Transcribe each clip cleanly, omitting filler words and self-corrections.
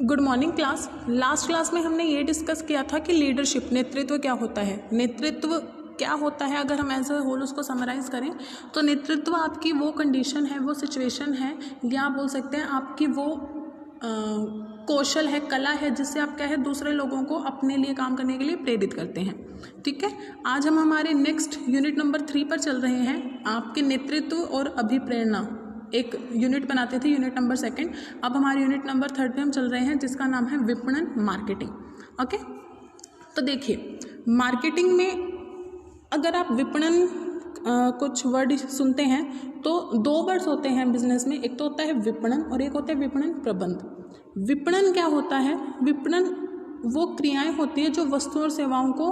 Good morning class. Last class में हमने ये डिस्कस किया था कि लीडरशिप, नेतृत्व क्या होता है। नेतृत्व क्या होता है अगर हम एज अ होल उसको समराइज़ करें तो नेतृत्व आपकी वो कंडीशन है, वो सिचुएशन है, या आप बोल सकते हैं आपकी वो कौशल है, कला है, जिससे आप क्या है दूसरे लोगों को अपने लिए काम करने के लिए प्रेरित करते हैं। ठीक है, आज हम हमारे नेक्स्ट यूनिट नंबर 3 पर चल रहे हैं। आपके नेतृत्व और अभिप्रेरणा एक यूनिट बनाते थे, यूनिट नंबर 2। अब हमारे यूनिट नंबर 3 पे हम चल रहे हैं, जिसका नाम है विपणन मार्केटिंग। ओके, तो देखिए मार्केटिंग में अगर आप विपणन कुछ वर्ड सुनते हैं तो 2 वर्ड्स होते हैं बिजनेस में, एक तो होता है विपणन और एक होता है विपणन प्रबंध। विपणन क्या होता है? विपणन वो क्रियाएं होती है जो वस्तुओं और सेवाओं को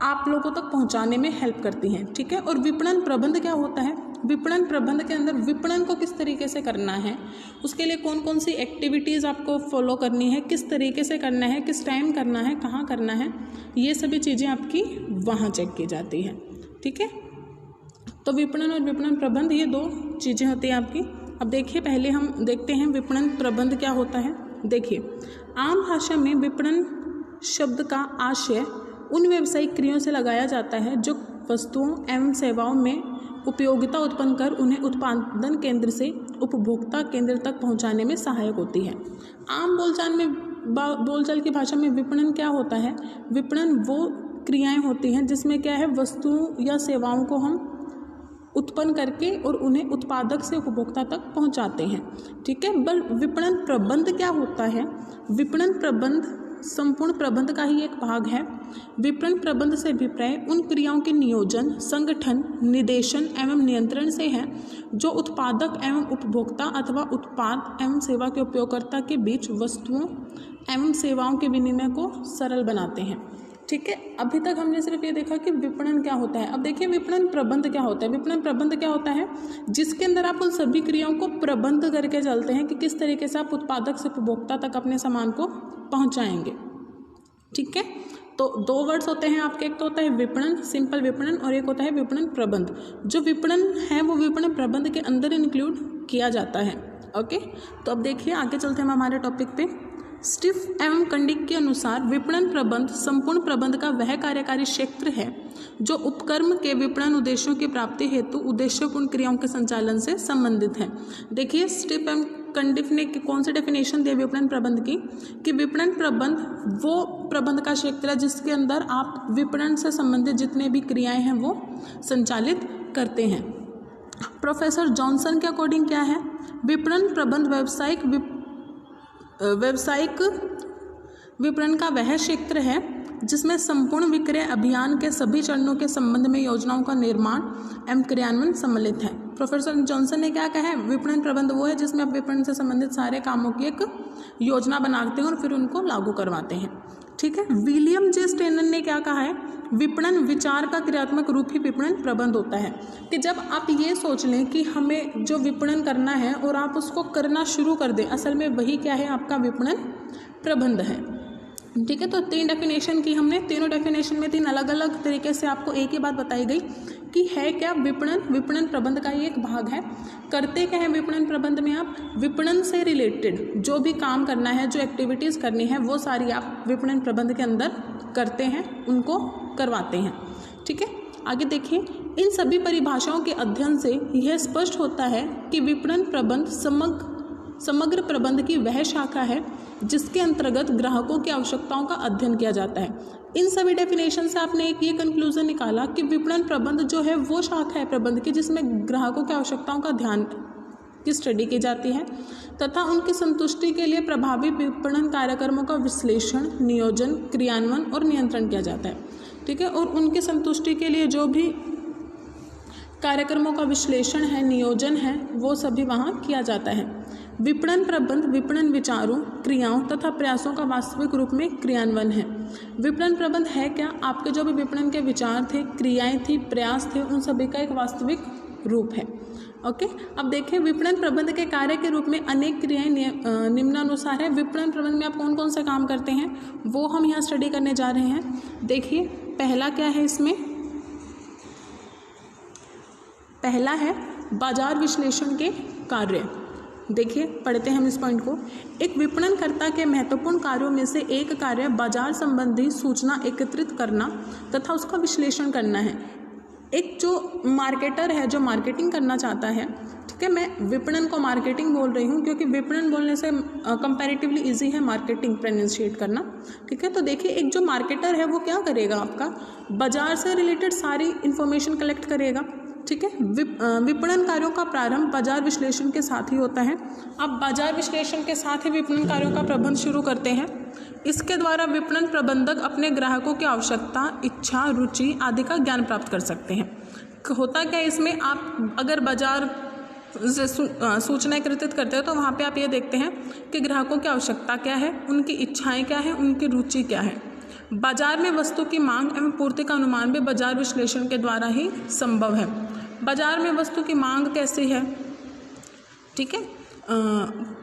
आप लोगों तक पहुंचाने में हेल्प करती हैं। ठीक है, और विपणन प्रबंध क्या होता है? विपणन प्रबंध के अंदर विपणन को किस तरीके से करना है, उसके लिए कौन कौन सी एक्टिविटीज़ आपको फॉलो करनी है, किस तरीके से करना है, किस टाइम करना है, कहाँ करना है, ये सभी चीज़ें आपकी वहाँ चेक की जाती है। ठीक है, तो विपणन और विपणन प्रबंध ये 2 चीज़ें होती हैं आपकी। अब देखिए पहले हम देखते हैं विपणन प्रबंध क्या होता है। देखिए आम भाषा में विपणन शब्द का आशय उन व्यावसायिक क्रियाओं से लगाया जाता है जो वस्तुओं एवं सेवाओं में उपयोगिता उत्पन्न कर उन्हें उत्पादन केंद्र से उपभोक्ता केंद्र तक पहुंचाने में सहायक होती है। आम बोलचाल की भाषा में विपणन क्या होता है? विपणन वो क्रियाएं होती हैं जिसमें क्या है वस्तुओं या सेवाओं को हम उत्पन्न करके और उन्हें उत्पादक से उपभोक्ता तक पहुंचाते हैं। ठीक है, बल विपणन प्रबंध क्या होता है? विपणन प्रबंध संपूर्ण प्रबंध का ही एक भाग है। विपणन प्रबंध से अभिप्राय उन क्रियाओं के नियोजन, संगठन, निर्देशन एवं नियंत्रण से है जो उत्पादक एवं उपभोक्ता अथवा उत्पाद एवं सेवा के उपयोगकर्ता के बीच वस्तुओं एवं सेवाओं के विनिमय को सरल बनाते हैं। ठीक है, अभी तक हमने सिर्फ ये देखा कि विपणन क्या होता है। अब देखिए विपणन प्रबंध क्या होता है। विपणन प्रबंध क्या होता है? जिसके अंदर आप उन सभी क्रियाओं को प्रबंध करके चलते हैं कि किस तरीके से आप उत्पादक से उपभोक्ता तक अपने सामान को पहुंचाएंगे। ठीक है, तो 2 वर्ड्स होते हैं आपके, एक तो होता है विपणन, सिंपल विपणन, और एक होता है विपणन प्रबंध। जो विपणन है वो विपणन प्रबंध के अंदर इंक्लूड किया जाता है। ओके, तो अब देखिए आगे चलते हैं हम हमारे टॉपिक पे। स्टिफ एवं कंडिक के अनुसार विपणन प्रबंध संपूर्ण प्रबंध का वह कार्यकारी क्षेत्र है जो उपक्रम के विपणन उद्देश्यों की प्राप्ति हेतु उद्देश्यपूर्ण क्रियाओं के संचालन से संबंधित है। देखिए स्टिफ एवं कंडिक ने कौन सी डेफिनेशन दी विपणन प्रबंध की, कि विपणन प्रबंध वो प्रबंध का क्षेत्र है जिसके अंदर आप विपणन से संबंधित जितने भी क्रियाएं हैं वो संचालित करते हैं। प्रोफेसर जॉनसन के अकॉर्डिंग क्या है? विपणन प्रबंध व्यावसायिक विपणन का वह क्षेत्र है जिसमें संपूर्ण विक्रय अभियान के सभी चरणों के संबंध में योजनाओं का निर्माण एवं क्रियान्वयन सम्मिलित है। प्रोफेसर जॉनसन ने क्या कहा है? विपणन प्रबंध वो है जिसमें आप विपणन से संबंधित सारे कामों की एक योजना बनाते हैं और फिर उनको लागू करवाते हैं। ठीक है, विलियम जे स्टेनर ने क्या कहा है? विपणन विचार का क्रियात्मक रूप ही विपणन प्रबंध होता है। कि जब आप ये सोच लें कि हमें जो विपणन करना है और आप उसको करना शुरू कर दें, असल में वही क्या है? आपका विपणन प्रबंध है। ठीक है, तो 3 डेफिनेशन की हमने, तीनों डेफिनेशन में 3 अलग अलग तरीके से आपको एक ही बात बताई गई कि है क्या विपणन। विपणन प्रबंध का ही एक भाग है। करते क्या है विपणन प्रबंध में? आप विपणन से रिलेटेड जो भी काम करना है, जो एक्टिविटीज़ करनी है, वो सारी आप विपणन प्रबंध के अंदर करते हैं, उनको करवाते हैं। ठीक है, आगे देखिए इन सभी परिभाषाओं के अध्ययन से यह स्पष्ट होता है कि विपणन प्रबंध समग्र प्रबंध की वह शाखा है जिसके अंतर्गत ग्राहकों की आवश्यकताओं का अध्ययन किया जाता है। इन सभी डेफिनेशन से आपने एक ये कंक्लूजन निकाला कि विपणन प्रबंध जो है वो शाखा है प्रबंध की जिसमें ग्राहकों की आवश्यकताओं का ध्यान की स्टडी की जाती है तथा उनकी संतुष्टि के लिए प्रभावी विपणन कार्यक्रमों का विश्लेषण, नियोजन, क्रियान्वयन और नियंत्रण किया जाता है। ठीक है, और उनकी संतुष्टि के लिए जो भी कार्यक्रमों का विश्लेषण है, नियोजन है, वो सभी वहाँ किया जाता है। विपणन प्रबंध विपणन विचारों, क्रियाओं तथा प्रयासों का वास्तविक रूप में क्रियान्वयन है। विपणन प्रबंध है क्या? आपके जो भी विपणन के विचार थे, क्रियाएं थी, प्रयास थे, उन सभी का एक वास्तविक रूप है। ओके, अब देखिए विपणन प्रबंध के कार्य के रूप में अनेक क्रियाएं निम्नानुसार है। विपणन प्रबंध में आप कौन कौन से काम करते हैं वो हम यहाँ स्टडी करने जा रहे हैं। देखिए पहला क्या है इसमें? पहला है बाजार विश्लेषण के कार्य। देखिए पढ़ते हैं हम इस पॉइंट को। एक विपणनकर्ता के महत्वपूर्ण कार्यों में से एक कार्य बाजार संबंधी सूचना एकत्रित करना तथा उसका विश्लेषण करना है। एक जो मार्केटर है, जो मार्केटिंग करना चाहता है, ठीक है, मैं विपणन को मार्केटिंग बोल रही हूँ क्योंकि विपणन बोलने से कंपैरेटिवली इजी है मार्केटिंग प्रोनाउंसिएट करना, ठीक है। तो देखिए एक जो मार्केटर है वो क्या करेगा, आपका बाजार से रिलेटेड सारी इन्फॉर्मेशन कलेक्ट करेगा, ठीक है। विपणन कार्यों का प्रारंभ बाजार विश्लेषण के साथ ही होता है। अब बाजार विश्लेषण के साथ ही विपणन कार्यों का प्रबंध शुरू करते हैं। इसके द्वारा विपणन प्रबंधक अपने ग्राहकों की आवश्यकता, इच्छा, रुचि आदि का ज्ञान प्राप्त कर सकते हैं। होता क्या है इसमें, आप अगर बाजार से सूचना एकत्रित करते हो तो वहाँ पे आप ये देखते हैं कि ग्राहकों की आवश्यकता क्या है, उनकी इच्छाएं क्या है, उनकी रुचि क्या है। बाजार में वस्तु की मांग एवं पूर्ति का अनुमान भी बाजार विश्लेषण के द्वारा ही संभव है। बाजार में वस्तु की मांग कैसी है, ठीक है,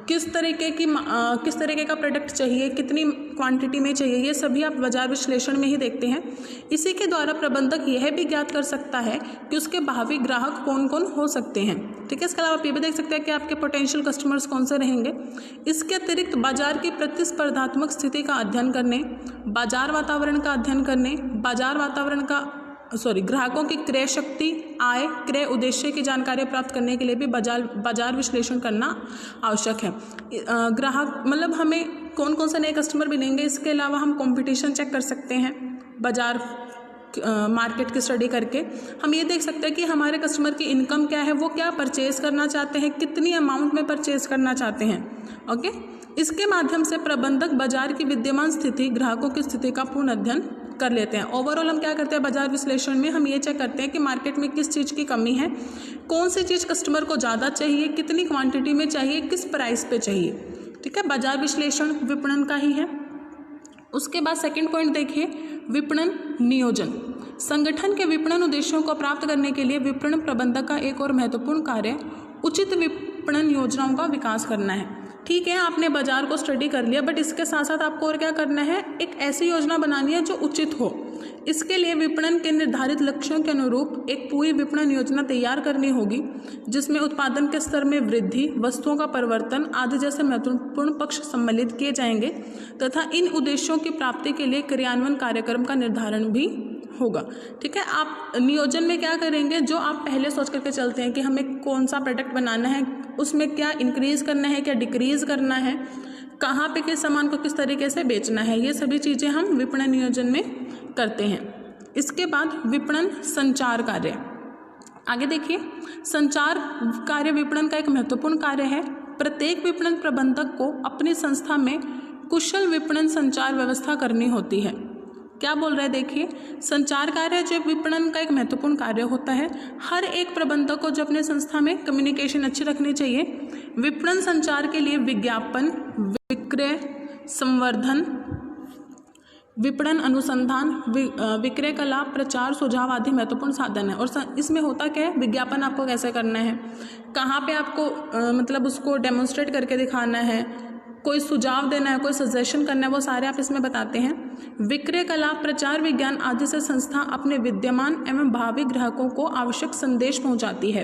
किस तरीके का प्रोडक्ट चाहिए, कितनी क्वांटिटी में चाहिए, ये सभी आप बाजार विश्लेषण में ही देखते हैं। इसी के द्वारा प्रबंधक यह भी ज्ञात कर सकता है कि उसके भावी ग्राहक कौन कौन हो सकते हैं, ठीक है। इसके अलावा आप ये भी देख सकते हैं कि आपके पोटेंशियल कस्टमर्स कौन से रहेंगे। इसके अतिरिक्त बाजार की प्रतिस्पर्धात्मक स्थिति का अध्ययन करने, बाजार वातावरण का अध्ययन करने, ग्राहकों की क्रय शक्ति, आय, क्रय उद्देश्य की जानकारी प्राप्त करने के लिए भी बाजार विश्लेषण करना आवश्यक है। ग्राहक मतलब हमें कौन कौन से नए कस्टमर मिलेंगे, इसके अलावा हम कंपटीशन चेक कर सकते हैं। बाजार मार्केट की स्टडी करके हम ये देख सकते हैं कि हमारे कस्टमर की इनकम क्या है, वो क्या परचेज करना चाहते हैं, कितनी अमाउंट में परचेज करना चाहते हैं, ओके। इसके माध्यम से प्रबंधक बाजार की विद्यमान स्थिति, ग्राहकों की स्थिति का पूर्ण अध्ययन कर लेते हैं। ओवरऑल हम क्या करते हैं बाजार विश्लेषण में, हम ये चेक करते हैं कि मार्केट में किस चीज़ की कमी है, कौन सी चीज़ कस्टमर को ज़्यादा चाहिए, कितनी क्वांटिटी में चाहिए, किस प्राइस पे चाहिए, ठीक है। बाजार विश्लेषण विपणन का ही है। उसके बाद सेकंड पॉइंट देखिए, विपणन नियोजन। संगठन के विपणन उद्देश्यों को प्राप्त करने के लिए विपणन प्रबंधक का एक और महत्वपूर्ण कार्य उचित विपणन योजनाओं का विकास करना है। ठीक है, आपने बाजार को स्टडी कर लिया, बट इसके साथ साथ आपको और क्या करना है, एक ऐसी योजना बनानी है जो उचित हो। इसके लिए विपणन के निर्धारित लक्ष्यों के अनुरूप एक पूरी विपणन योजना तैयार करनी होगी, जिसमें उत्पादन के स्तर में वृद्धि, वस्तुओं का परिवर्तन आदि जैसे महत्वपूर्ण पक्ष सम्मिलित किए जाएंगे तथा इन उद्देश्यों की प्राप्ति के लिए क्रियान्वयन कार्यक्रम का निर्धारण भी होगा। ठीक है, आप नियोजन में क्या करेंगे, जो आप पहले सोच करके चलते हैं कि हमें कौन सा प्रोडक्ट बनाना है, उसमें क्या इंक्रीज करना है, क्या डिक्रीज करना है, कहाँ पे किस सामान को किस तरीके से बेचना है, ये सभी चीज़ें हम विपणन नियोजन में करते हैं। इसके बाद विपणन संचार कार्य। आगे देखिए, संचार कार्य विपणन का एक महत्वपूर्ण कार्य है। प्रत्येक विपणन प्रबंधक को अपनी संस्था में कुशल विपणन संचार व्यवस्था करनी होती है। क्या बोल रहे हैं, देखिए, संचार कार्य जो विपणन का एक महत्वपूर्ण कार्य होता है। हर एक प्रबंधक को जो अपने संस्था में कम्युनिकेशन अच्छी रखनी चाहिए। विपणन संचार के लिए विज्ञापन, विक्रय, संवर्धन, विपणन अनुसंधान, विक्रय कला, प्रचार, सुझाव आदि महत्वपूर्ण साधन है। और इसमें होता क्या है, विज्ञापन आपको कैसे करना है, कहाँ पे आपको मतलब उसको डेमोन्स्ट्रेट करके दिखाना है, कोई सुझाव देना है, कोई सजेशन करना है, वो सारे आप इसमें बताते हैं। विक्रय कला, प्रचार विज्ञान आदि से संस्था अपने विद्यमान एवं भावी ग्राहकों को आवश्यक संदेश पहुंचाती है,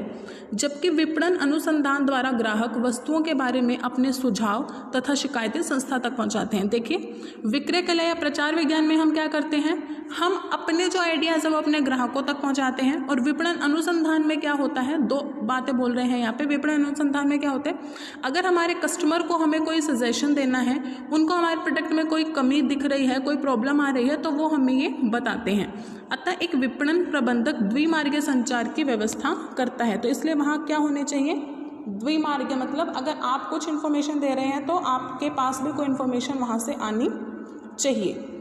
जबकि विपणन अनुसंधान द्वारा ग्राहक वस्तुओं के बारे में अपने सुझाव तथा शिकायतें संस्था तक पहुंचाते हैं। देखिए, विक्रय कला या प्रचार विज्ञान में हम क्या करते हैं, हम अपने जो आइडियाज़ है वो अपने ग्राहकों तक पहुँचाते हैं। और विपणन अनुसंधान में क्या होता है, दो बातें बोल रहे हैं यहाँ पे। विपणन अनुसंधान में क्या होता है, अगर हमारे कस्टमर को हमें कोई सजेशन देना है, उनको हमारे प्रोडक्ट में कोई कमी दिख रही है, कोई प्रॉब्लम आ रही है, तो वो हमें ये बताते हैं। अतः एक विपणन प्रबंधक द्विमार्गीय संचार की व्यवस्था करता है। तो इसलिए वहाँ क्या होने चाहिए, द्विमार्गीय, मतलब अगर आप कुछ इन्फॉर्मेशन दे रहे हैं तो आपके पास भी कोई इन्फॉर्मेशन वहाँ से आनी चाहिए।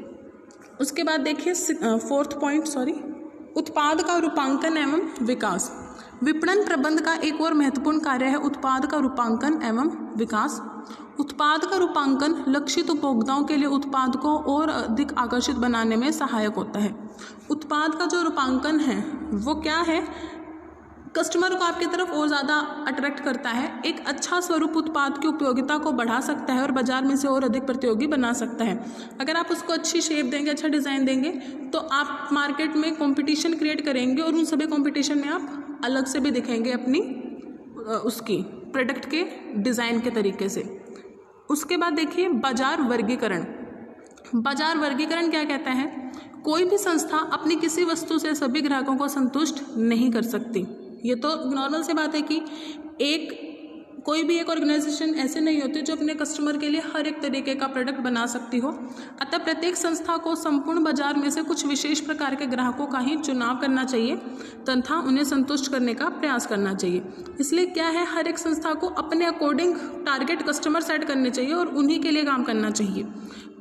उसके बाद देखिए फोर्थ पॉइंट, उत्पाद का रूपांकन एवं विकास। विपणन प्रबंध का एक और महत्वपूर्ण कार्य है उत्पाद का रूपांकन एवं विकास। उत्पाद का रूपांकन लक्षित उपभोक्ताओं के लिए उत्पाद को और अधिक आकर्षित बनाने में सहायक होता है। उत्पाद का जो रूपांकन है वो क्या है, कस्टमर को आपकी तरफ और ज़्यादा अट्रैक्ट करता है। एक अच्छा स्वरूप उत्पाद की उपयोगिता को बढ़ा सकता है और बाजार में से और अधिक प्रतियोगी बना सकता है। अगर आप उसको अच्छी शेप देंगे, अच्छा डिज़ाइन देंगे, तो आप मार्केट में कंपटीशन क्रिएट करेंगे और उन सभी कंपटीशन में आप अलग से भी दिखेंगे अपनी उसकी प्रोडक्ट के डिज़ाइन के तरीके से। उसके बाद देखिए बाजार वर्गीकरण। बाजार वर्गीकरण क्या कहता है? कोई भी संस्था अपनी किसी वस्तु से सभी ग्राहकों को संतुष्ट नहीं कर सकती। ये तो नॉर्मल सी बात है कि कोई भी एक ऑर्गेनाइजेशन ऐसे नहीं होती जो अपने कस्टमर के लिए हर एक तरीके का प्रोडक्ट बना सकती हो। अतः प्रत्येक संस्था को संपूर्ण बाजार में से कुछ विशेष प्रकार के ग्राहकों का ही चुनाव करना चाहिए तथा उन्हें संतुष्ट करने का प्रयास करना चाहिए। इसलिए क्या है, हर एक संस्था को अपने अकॉर्डिंग टारगेट कस्टमर सेट करने चाहिए और उन्हीं के लिए काम करना चाहिए।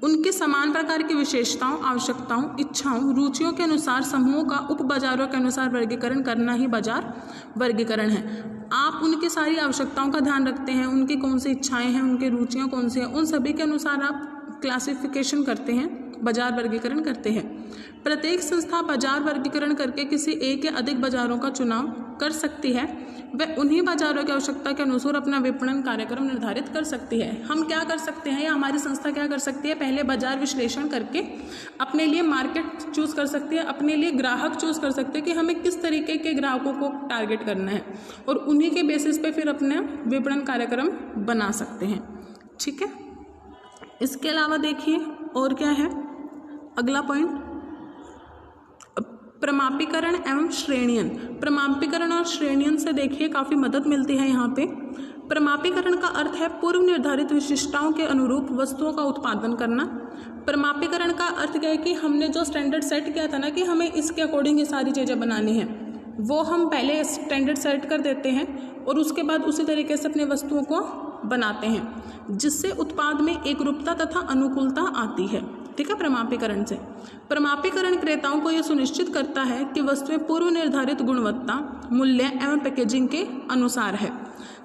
उनकी समान प्रकार की विशेषताओं, आवश्यकताओं, इच्छाओं, रुचियों के अनुसार समूहों का उप बाजारों के अनुसार वर्गीकरण करना ही बाजार वर्गीकरण है। आप उनकी सारी आवश्यकताओं का ध्यान रखते हैं, उनकी कौन सी इच्छाएं हैं, उनकी रुचियाँ कौन सी हैं, उन सभी के अनुसार आप क्लासिफिकेशन करते हैं, बाजार वर्गीकरण करते हैं। प्रत्येक संस्था बाजार वर्गीकरण करके किसी एक या अधिक बाजारों का चुनाव कर सकती है। वह उन्हीं बाजारों की आवश्यकता के अनुसार अपना विपणन कार्यक्रम निर्धारित कर सकती है। हम क्या कर सकते हैं या हमारी संस्था क्या कर सकती है? पहले बाजार विश्लेषण करके अपने लिए मार्केट चूज़ कर सकती है, अपने लिए ग्राहक चूज़ कर सकते हैं कि हमें किस तरीके के ग्राहकों को टारगेट करना है और उन्हीं के बेसिस पे फिर अपना विपणन कार्यक्रम बना सकते हैं। ठीक है, इसके अलावा देखिए और क्या है अगला पॉइंट, प्रमापीकरण एवं श्रेणियन। प्रमापीकरण और श्रेणियन से देखिए काफ़ी मदद मिलती है यहाँ पे। प्रमापीकरण का अर्थ है पूर्व निर्धारित विशिष्टताओं के अनुरूप वस्तुओं का उत्पादन करना। प्रमापीकरण का अर्थ क्या है कि हमने जो स्टैंडर्ड सेट किया था ना कि हमें इसके अकॉर्डिंग ये सारी चीज़ें बनानी हैं, वो हम पहले स्टैंडर्ड सेट कर देते हैं और उसके बाद उसी तरीके से अपने वस्तुओं को बनाते हैं, जिससे उत्पाद में एकरूपता तथा अनुकूलता आती है। ठीक है, प्रमापीकरण से। प्रमापीकरण क्रेताओं को यह सुनिश्चित करता है कि वस्तुएं पूर्व निर्धारित गुणवत्ता, मूल्य एवं पैकेजिंग के अनुसार है।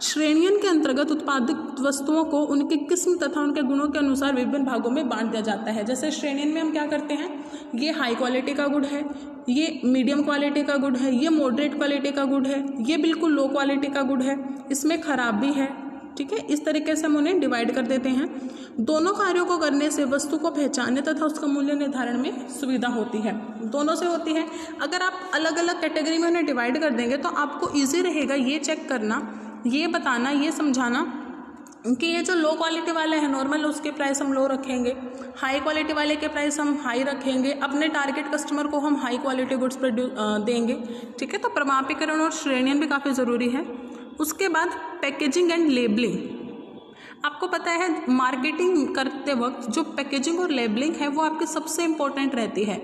श्रेणियन के अंतर्गत उत्पादित वस्तुओं को उनकी किस्म तथा उनके गुणों के अनुसार विभिन्न भागों में बांट दिया जाता है। जैसे श्रेणियन में हम क्या करते हैं, ये हाई क्वालिटी का गुड है, ये मीडियम क्वालिटी का गुड है, ये मॉडरेट क्वालिटी का गुड है, ये बिल्कुल लो क्वालिटी का गुड है, इसमें खराब भी है। ठीक है, इस तरीके से हम उन्हें डिवाइड कर देते हैं। दोनों कार्यों को करने से वस्तु को पहचानने तथा उसका मूल्य निर्धारण में सुविधा होती है। दोनों से होती है। अगर आप अलग अलग कैटेगरी में उन्हें डिवाइड कर देंगे तो आपको ईजी रहेगा ये चेक करना, ये बताना, ये समझाना कि ये जो लो क्वालिटी वाले हैं नॉर्मल, उसके प्राइस हम लो रखेंगे, हाई क्वालिटी वाले के प्राइस हम हाई रखेंगे, अपने टारगेट कस्टमर को हम हाई क्वालिटी गुड्स देंगे। ठीक है, तो प्रमापीकरण और श्रेणियन भी काफ़ी ज़रूरी है। उसके बाद पैकेजिंग एंड लेबलिंग। आपको पता है मार्केटिंग करते वक्त जो पैकेजिंग और लेबलिंग है वो आपकी सबसे इम्पोर्टेंट रहती है।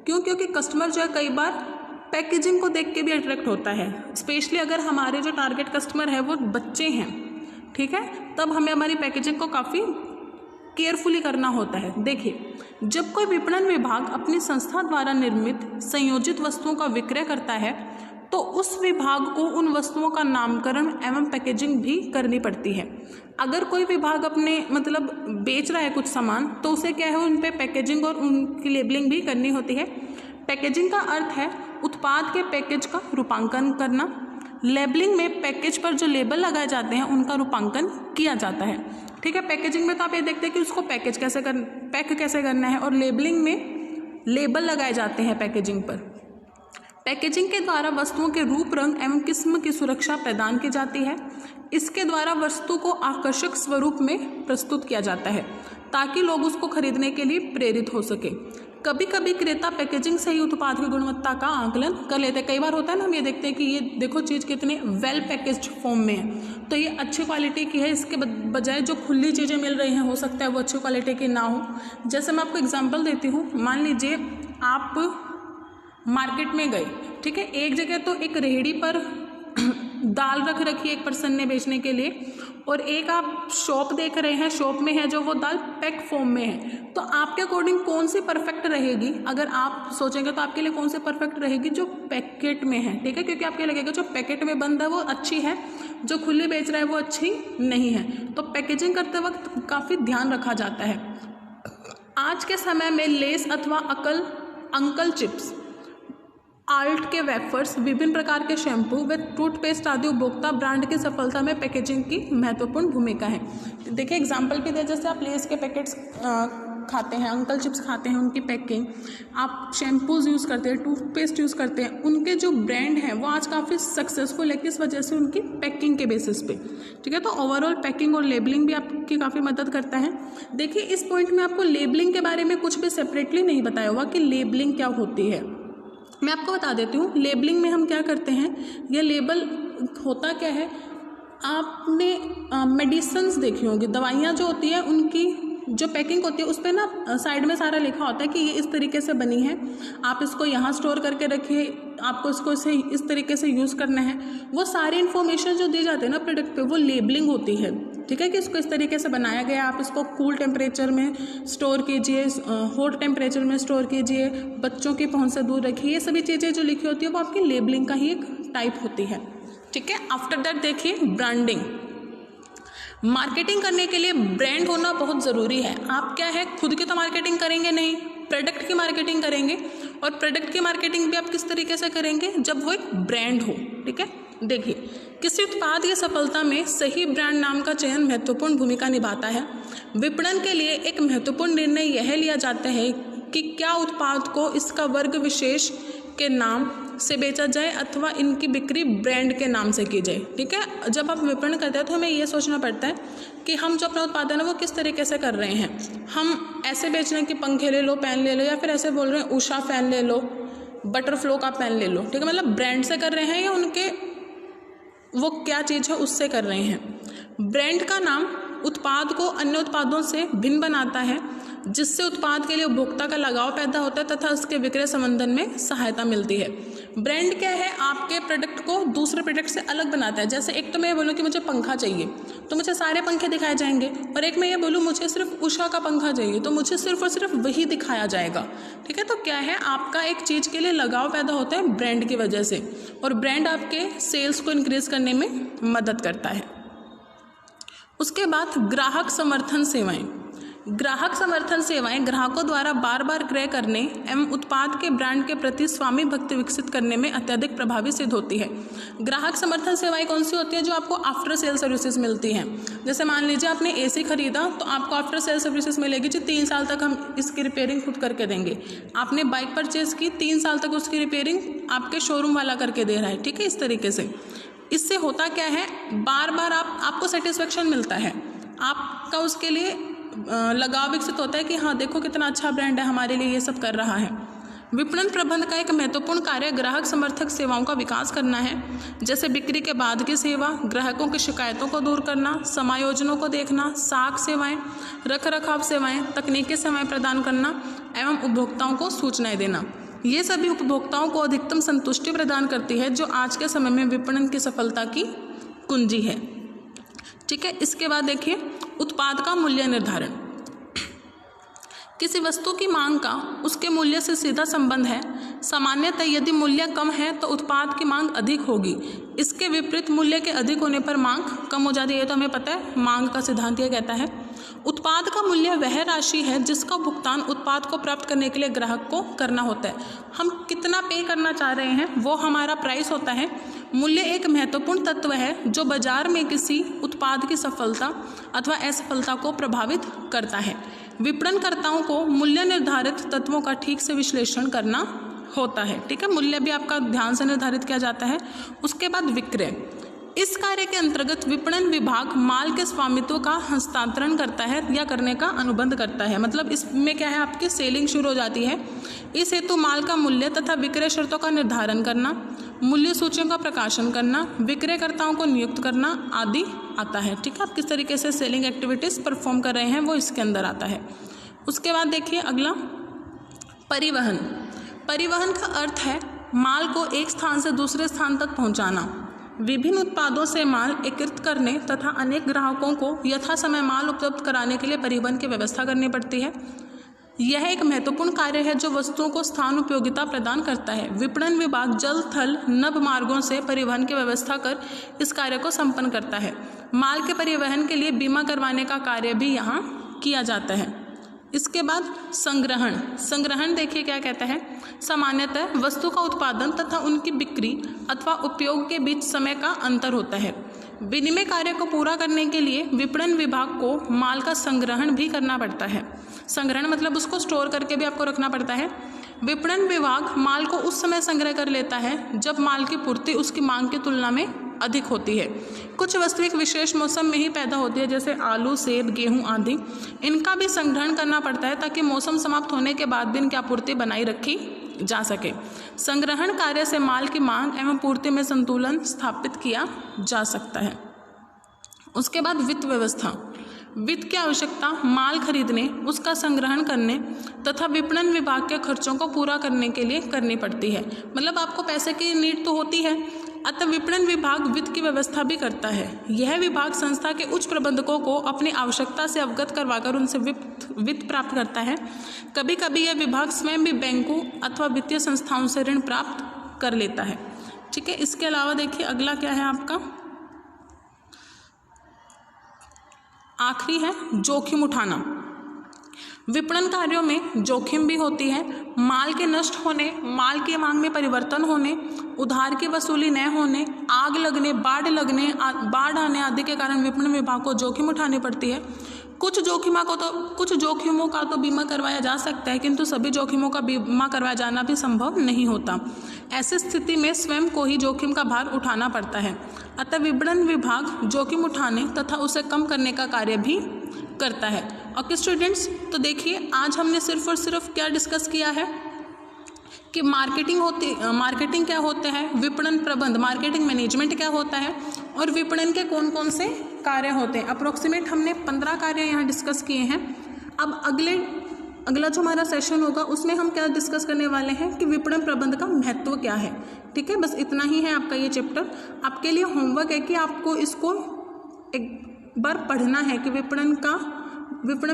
क्यों? क्योंकि कस्टमर जो है कई बार पैकेजिंग को देख के भी अट्रैक्ट होता है, स्पेशली अगर हमारे जो टारगेट कस्टमर है वो बच्चे हैं। ठीक है, तब हमें हमारी पैकेजिंग को काफ़ी केयरफुली करना होता है। देखिए, जब कोई विपणन विभाग अपनी संस्था द्वारा निर्मित संयोजित वस्तुओं का विक्रय करता है तो उस विभाग को उन वस्तुओं का नामकरण एवं पैकेजिंग भी करनी पड़ती है। अगर कोई विभाग अपने बेच रहा है कुछ सामान तो उसे क्या है, उन पे पैकेजिंग और उनकी लेबलिंग भी करनी होती है। पैकेजिंग का अर्थ है उत्पाद के पैकेज का रूपांकन करना। लेबलिंग में पैकेज पर जो लेबल लगाए जाते हैं उनका रूपांकन किया जाता है। ठीक है, पैकेजिंग में तो आप ये देखते हैं कि उसको पैक कैसे करना है, और लेबलिंग में लेबल लगाए जाते हैं पैकेजिंग पर। पैकेजिंग के द्वारा वस्तुओं के रूप, रंग एवं किस्म की सुरक्षा प्रदान की जाती है। इसके द्वारा वस्तु को आकर्षक स्वरूप में प्रस्तुत किया जाता है ताकि लोग उसको खरीदने के लिए प्रेरित हो सके। कभी कभी क्रेता पैकेजिंग से ही उत्पाद की गुणवत्ता का आकलन कर लेते हैं। कई बार होता है ना, हम ये देखते हैं कि ये देखो चीज़ कितने वेल पैकेज्ड फॉर्म में है, तो ये अच्छी क्वालिटी की है, इसके बजाय जो खुली चीज़ें मिल रही हैं हो सकता है वो अच्छी क्वालिटी की ना हो। जैसे मैं आपको एग्जाम्पल देती हूँ, मान लीजिए आप मार्केट में गए, ठीक है, एक जगह तो एक रेहड़ी पर दाल रख रखी है एक पर्सन ने बेचने के लिए, और एक आप शॉप देख रहे हैं, शॉप में है जो वो दाल पैक फॉर्म में है। तो आपके अकॉर्डिंग कौन सी परफेक्ट रहेगी? अगर आप सोचेंगे तो आपके लिए कौन सी परफेक्ट रहेगी? जो पैकेट में है। ठीक है, क्योंकि आपको लगेगा जो पैकेट में बंद है वो अच्छी है, जो खुली बेच रहा है वो अच्छी नहीं है। तो पैकेजिंग करते वक्त काफ़ी ध्यान रखा जाता है। आज के समय में लेस अथवा अंकल चिप्स, आल्ट के वेफर्स, विभिन्न प्रकार के शैम्पू व टूथपेस्ट आदि उपभोक्ता ब्रांड की सफलता में पैकेजिंग की महत्वपूर्ण भूमिका है। देखिए एग्जाम्पल भी दे, जैसे आप लेस के पैकेट्स खाते हैं, अंकल चिप्स खाते हैं, उनकी पैकिंग, आप शैम्पूज़ यूज़ करते हैं, टूथपेस्ट यूज़ करते हैं, उनके जो ब्रांड हैं वो आज काफ़ी सक्सेसफुल है, किस वजह से? उनकी पैकिंग के बेसिस पे। ठीक है, तो ओवरऑल पैकिंग और लेबलिंग भी आपकी काफ़ी मदद करता है। देखिए, इस पॉइंट में आपको लेबलिंग के बारे में कुछ भी सेपरेटली नहीं बताया हुआ कि लेबलिंग क्या होती है। मैं आपको बता देती हूँ लेबलिंग में हम क्या करते हैं। यह लेबल होता क्या है, आपने मेडिसिन्स देखी होंगी, दवाइयाँ जो होती है उनकी जो पैकिंग होती है उस पर ना साइड में सारा लिखा होता है कि ये इस तरीके से बनी है, आप इसको यहाँ स्टोर करके रखिए, आपको इसको इस तरीके से यूज़ करना है। वो सारी इन्फॉर्मेशन जो दी जाती है ना प्रोडक्ट पे, वो लेबलिंग होती है। ठीक है, कि इसको इस तरीके से बनाया गया, आप इसको कूल टेम्परेचर में स्टोर कीजिए, हॉट टेम्परेचर में स्टोर कीजिए, बच्चों की पहुँच से दूर रखिए। ये सभी चीज़ें जो लिखी होती है वो आपकी लेबलिंग का ही एक टाइप होती है। ठीक है, आफ्टर दैट देखिए ब्रांडिंग। मार्केटिंग करने के लिए ब्रांड होना बहुत ज़रूरी है। आप क्या है, खुद की तो मार्केटिंग करेंगे नहीं, प्रोडक्ट की मार्केटिंग करेंगे। और प्रोडक्ट की मार्केटिंग भी आप किस तरीके से करेंगे, जब वो एक ब्रांड हो। ठीक है, देखिए, किसी उत्पाद की सफलता में सही ब्रांड नाम का चयन महत्वपूर्ण भूमिका निभाता है। विपणन के लिए एक महत्वपूर्ण निर्णय यह लिया जाता है कि क्या उत्पाद को इसका वर्ग विशेष के नाम से बेचा जाए अथवा इनकी बिक्री ब्रांड के नाम से की जाए। ठीक है, जब आप विपणन करते हैं तो हमें ये सोचना पड़ता है कि हम जो अपना उत्पादन है वो किस तरीके से कर रहे हैं। हम ऐसे बेच रहे हैं कि पंखे ले लो, पेन ले लो, या फिर ऐसे बोल रहे हैं उषा फैन ले लो, बटरफ्लो का पेन ले लो। ठीक है, मतलब ब्रांड से कर रहे हैं या उनके वो क्या चीज़ है उससे कर रहे हैं। ब्रांड का नाम उत्पाद को अन्य उत्पादों से भिन्न बनाता है, जिससे उत्पाद के लिए उपभोक्ता का लगाव पैदा होता है तथा उसके विक्रय संवर्धन में सहायता मिलती है। ब्रांड क्या है, आपके प्रोडक्ट को दूसरे प्रोडक्ट से अलग बनाता है। जैसे एक तो मैं ये बोलूँ कि मुझे पंखा चाहिए तो मुझे सारे पंखे दिखाए जाएंगे, और एक मैं ये बोलूँ मुझे सिर्फ उषा का पंखा चाहिए तो मुझे सिर्फ और सिर्फ वही दिखाया जाएगा। ठीक है, तो क्या है, आपका एक चीज़ के लिए लगाव पैदा होता है ब्रांड की वजह से, और ब्रांड आपके सेल्स को इंक्रीज करने में मदद करता है। उसके बाद ग्राहक समर्थन सेवाएं। ग्राहक समर्थन सेवाएं ग्राहकों द्वारा बार बार क्रय करने एवं उत्पाद के ब्रांड के प्रति स्वामी भक्ति विकसित करने में अत्यधिक प्रभावी सिद्ध होती है। ग्राहक समर्थन सेवाएं कौन सी होती है? जो आपको आफ्टर सेल सर्विसेज मिलती हैं। जैसे मान लीजिए आपने एसी खरीदा तो आपको आफ्टर सेल सर्विसेज मिलेगी जी 3 साल तक हम इसकी रिपेयरिंग खुद करके देंगे। आपने बाइक परचेज की, 3 साल तक उसकी रिपेयरिंग आपके शोरूम वाला करके दे रहा है। ठीक है, इस तरीके से इससे होता क्या है, बार बार आपको सेटिस्फेक्शन मिलता है, आपका उसके लिए लगाव विकसित होता है कि हाँ देखो कितना अच्छा ब्रांड है, हमारे लिए ये सब कर रहा है। विपणन प्रबंध का एक महत्वपूर्ण कार्य ग्राहक समर्थक सेवाओं का विकास करना है, जैसे बिक्री के बाद की सेवा, ग्राहकों की शिकायतों को दूर करना, समायोजनों को देखना, साख सेवाएं, रख रखाव सेवाएं, तकनीकी सेवाएं प्रदान करना एवं उपभोक्ताओं को सूचनाएं देना। ये सभी उपभोक्ताओं को अधिकतम संतुष्टि प्रदान करती है, जो आज के समय में विपणन की सफलता की कुंजी है। ठीक है, इसके बाद देखिए उत्पाद का मूल्य निर्धारण। किसी वस्तु की मांग का उसके मूल्य से सीधा संबंध है। सामान्यतः यदि मूल्य कम है तो उत्पाद की मांग अधिक होगी। इसके विपरीत मूल्य के अधिक होने पर मांग कम हो जाती है। तो हमें पता है मांग का सिद्धांत यह कहता है उत्पाद का मूल्य वह राशि है जिसका भुगतान उत्पाद को प्राप्त करने के लिए ग्राहक को करना होता है। हम कितना पे करना चाह रहे हैं वो हमारा प्राइस होता है। मूल्य एक महत्वपूर्ण तत्व है जो बाजार में किसी उत्पाद की सफलता अथवा असफलता को प्रभावित करता है। विपणनकर्ताओं को मूल्य निर्धारित तत्वों का ठीक से विश्लेषण करना होता है। ठीक है, मूल्य भी आपका ध्यान से निर्धारित किया जाता है। उसके बाद विक्रय। इस कार्य के अंतर्गत विपणन विभाग माल के स्वामित्व का हस्तांतरण करता है या करने का अनुबंध करता है। मतलब इसमें क्या है, आपकी सेलिंग शुरू हो जाती है। इस हेतु माल का मूल्य तथा विक्रय शर्तों का निर्धारण करना, मूल्य सूचियों का प्रकाशन करना, विक्रयकर्ताओं को नियुक्त करना आदि आता है। ठीक है, आप किस तरीके से सेलिंग एक्टिविटीज़ परफॉर्म कर रहे हैं वो इसके अंदर आता है। उसके बाद देखिए अगला परिवहन। परिवहन का अर्थ है माल को एक स्थान से दूसरे स्थान तक पहुंचाना। विभिन्न उत्पादों से माल एकत्रित करने तथा अनेक ग्राहकों को यथा समय माल उपलब्ध कराने के लिए परिवहन की व्यवस्था करनी पड़ती है। यह एक महत्वपूर्ण कार्य है जो वस्तुओं को स्थान उपयोगिता प्रदान करता है। विपणन विभाग जल, थल, नभ मार्गों से परिवहन की व्यवस्था कर इस कार्य को संपन्न करता है। माल के परिवहन के लिए बीमा करवाने का कार्य भी यहाँ किया जाता है। इसके बाद संग्रहण। संग्रहण देखिए क्या कहता है, सामान्यतः वस्तु का उत्पादन तथा उनकी बिक्री अथवा उपयोग के बीच समय का अंतर होता है। विनिमय कार्य को पूरा करने के लिए विपणन विभाग को माल का संग्रहण भी करना पड़ता है। संग्रहण मतलब उसको स्टोर करके भी आपको रखना पड़ता है। विपणन विभाग माल को उस समय संग्रह कर लेता है जब माल की पूर्ति उसकी मांग की तुलना में अधिक होती है। कुछ वस्तुएं विशेष मौसम में ही पैदा होती है, जैसे आलू, सेब, गेहूं आदि। इनका भी संग्रहण करना पड़ता है ताकि मौसम समाप्त होने के बाद भी इनकी आपूर्ति बनाई रखी जा सके। संग्रहण कार्य से माल की मांग एवं पूर्ति में संतुलन स्थापित किया जा सकता है। उसके बाद वित्त व्यवस्था। वित्त की आवश्यकता माल खरीदने, उसका संग्रहण करने तथा विपणन विभाग के खर्चों को पूरा करने के लिए करनी पड़ती है। मतलब आपको पैसे की नीड तो होती है, अतः विपणन विभाग वित्त की व्यवस्था भी करता है। यह विभाग संस्था के उच्च प्रबंधकों को अपनी आवश्यकता से अवगत करवाकर उनसे वित्त प्राप्त करता है। कभी कभी यह विभाग स्वयं भी बैंकों अथवा वित्तीय संस्थाओं से ऋण प्राप्त कर लेता है। ठीक है, इसके अलावा देखिए अगला क्या है आपका, आखिरी है जोखिम उठाना। विपणन कार्यों में जोखिम भी होती है। माल के नष्ट होने, माल की मांग में परिवर्तन होने, उधार की वसूली न होने, आग लगने, बाढ़ आने आदि के कारण विपणन विभाग को जोखिम उठानी पड़ती है। कुछ जोखिमों का तो बीमा करवाया जा सकता है, किंतु सभी जोखिमों का बीमा करवाया जाना भी संभव नहीं होता। ऐसी स्थिति में स्वयं को ही जोखिम का भार उठाना पड़ता है। अतः विपणन विभाग जोखिम उठाने तथा उसे कम करने का कार्य भी करता है। ओके स्टूडेंट्स, तो देखिए आज हमने सिर्फ और सिर्फ क्या डिस्कस किया है कि मार्केटिंग क्या होता है, विपणन प्रबंध मार्केटिंग मैनेजमेंट क्या होता है, और विपणन के कौन कौन से कार्य होते हैं। अप्रोक्सीमेट हमने 15 कार्य यहाँ डिस्कस किए हैं। अब अगला जो हमारा सेशन होगा उसमें हम क्या डिस्कस करने वाले हैं कि विपणन प्रबंध का महत्व क्या है। ठीक है, बस इतना ही है आपका ये चैप्टर। आपके लिए होमवर्क है कि आपको इसको एक बार पढ़ना है कि विपणन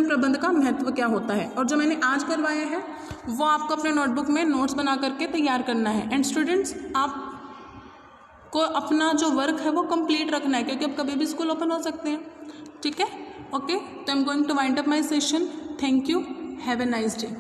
प्रबंध का महत्व क्या होता है, और जो मैंने आज करवाया है वो आपको अपने नोटबुक में नोट्स बना करके तैयार करना है। एंड स्टूडेंट्स, आपको अपना जो वर्क है वो कंप्लीट रखना है, क्योंकि अब कभी भी स्कूल ओपन हो सकते हैं। ठीक है, ओके, तो I am going to wind up my session. Thank you, have a nice day.